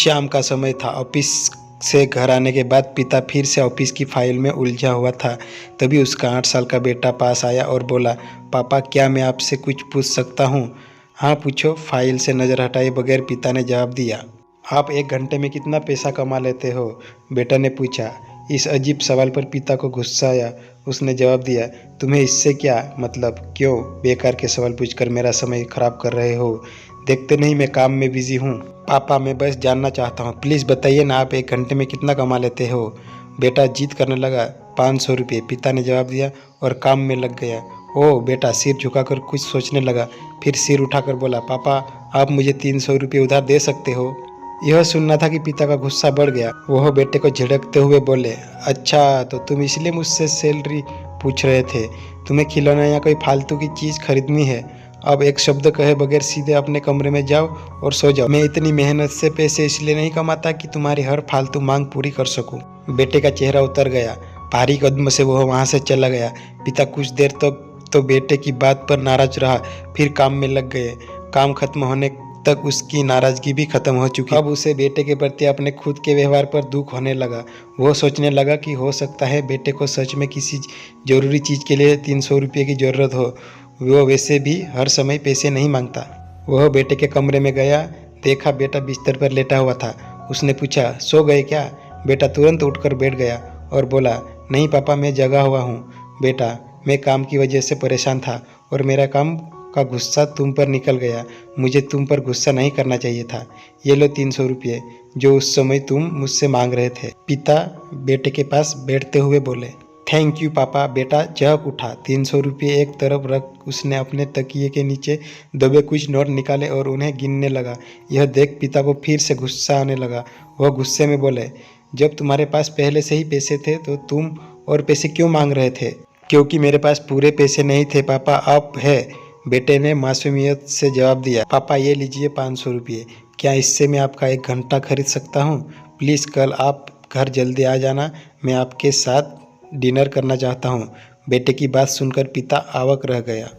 शाम का समय था। ऑफिस से घर आने के बाद पिता फिर से ऑफिस की फाइल में उलझा हुआ था। तभी उसका 8 साल का बेटा पास आया और बोला, पापा क्या मैं आपसे कुछ पूछ सकता हूँ? हाँ पूछो, फाइल से नज़र हटाए बगैर पिता ने जवाब दिया। आप 1 घंटे में कितना पैसा कमा लेते हो? बेटा ने पूछा। इस अजीब सवाल पर पिता को गुस्सा आया। उसने जवाब दिया, तुम्हें इससे क्या मतलब? क्यों बेकार के सवाल पूछकर मेरा समय खराब कर रहे हो? देखते नहीं मैं काम में बिजी हूँ। पापा मैं बस जानना चाहता हूँ, प्लीज़ बताइए ना, आप 1 घंटे में कितना कमा लेते हो? बेटा जिद करने लगा। 500 रुपये, पिता ने जवाब दिया और काम में लग गया। ओह बेटा सिर झुकाकर कुछ सोचने लगा, फिर सिर उठाकर बोला, पापा आप मुझे 300 रुपये उधार दे सकते हो? यह सुनना था कि पिता का गुस्सा बढ़ गया। वह बेटे को झिड़कते हुए बोले, अच्छा तो तुम इसलिए मुझसे सैलरी पूछ रहे थे? तुम्हें खिलौना या कोई फालतू की चीज़ खरीदनी है? अब एक शब्द कहे बगैर सीधे अपने कमरे में जाओ और सो जाओ। मैं इतनी मेहनत से पैसे इसलिए नहीं कमाता कि तुम्हारी हर फालतू मांग पूरी कर सकूं। बेटे का चेहरा उतर गया। भारी कदम से वह वहां से चला गया। पिता कुछ देर तक तो बेटे की बात पर नाराज रहा, फिर काम में लग गए। काम खत्म होने तक उसकी नाराजगी भी खत्म हो चुकी। अब उसे बेटे के प्रति अपने खुद के व्यवहार पर दुख होने लगा। वह सोचने लगा कि हो सकता है बेटे को सच में किसी जरूरी चीज़ के लिए 300 रुपये की ज़रूरत हो। वह वैसे भी हर समय पैसे नहीं मांगता। वह बेटे के कमरे में गया, देखा बेटा बिस्तर पर लेटा हुआ था। उसने पूछा, सो गए क्या? बेटा तुरंत उठकर बैठ गया और बोला, नहीं पापा मैं जगा हुआ हूँ। बेटा मैं काम की वजह से परेशान था और मेरा काम का गुस्सा तुम पर निकल गया। मुझे तुम पर गुस्सा नहीं करना चाहिए था। ये लो 300 रुपये जो उस समय तुम मुझसे मांग रहे थे। पिता बेटे के पास बैठते हुए बोले, थैंक यू पापा। बेटा झपक उठा। 300 रुपये एक तरफ रख उसने अपने तकिए के नीचे दबे कुछ नोट निकाले और उन्हें गिनने लगा। यह देख पिता को फिर से गुस्सा आने लगा। वह गुस्से में बोले, जब तुम्हारे पास पहले से ही पैसे थे तो तुम और पैसे क्यों मांग रहे थे? क्योंकि मेरे पास पूरे पैसे नहीं थे पापा, अब है। बेटे ने मासूमियत से जवाब दिया, पापा ये लीजिए 500 रुपये। क्या इससे मैं आपका 1 घंटा खरीद सकता हूँ? प्लीज़ कल आप घर जल्दी आ जाना, मैं आपके साथ डिनर करना चाहता हूँ। बेटे की बात सुनकर पिता अवाक रह गया।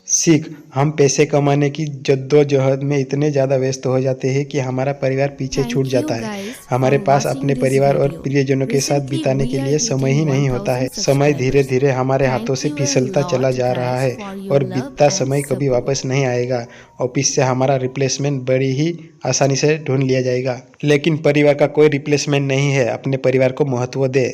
सीख, हम पैसे कमाने की जद्दोजहद में इतने ज़्यादा व्यस्त हो जाते हैं कि हमारा परिवार पीछे छूट Thank जाता you है। guys हमारे for पास watching अपने this परिवार और video. प्रियजनों के साथ Recently बिताने के we are लिए समय ही hitting नहीं होता है। 1000 समय धीरे subscribers. धीरे हमारे हाथों Thank से you a फिसलता चला lot जा रहा guys है for your और love बीतता and समय कभी support. वापस नहीं आएगा। ऑफिस से हमारा रिप्लेसमेंट बड़ी ही आसानी से ढूंढ लिया जाएगा, लेकिन परिवार का कोई रिप्लेसमेंट नहीं है। अपने परिवार को महत्व दे।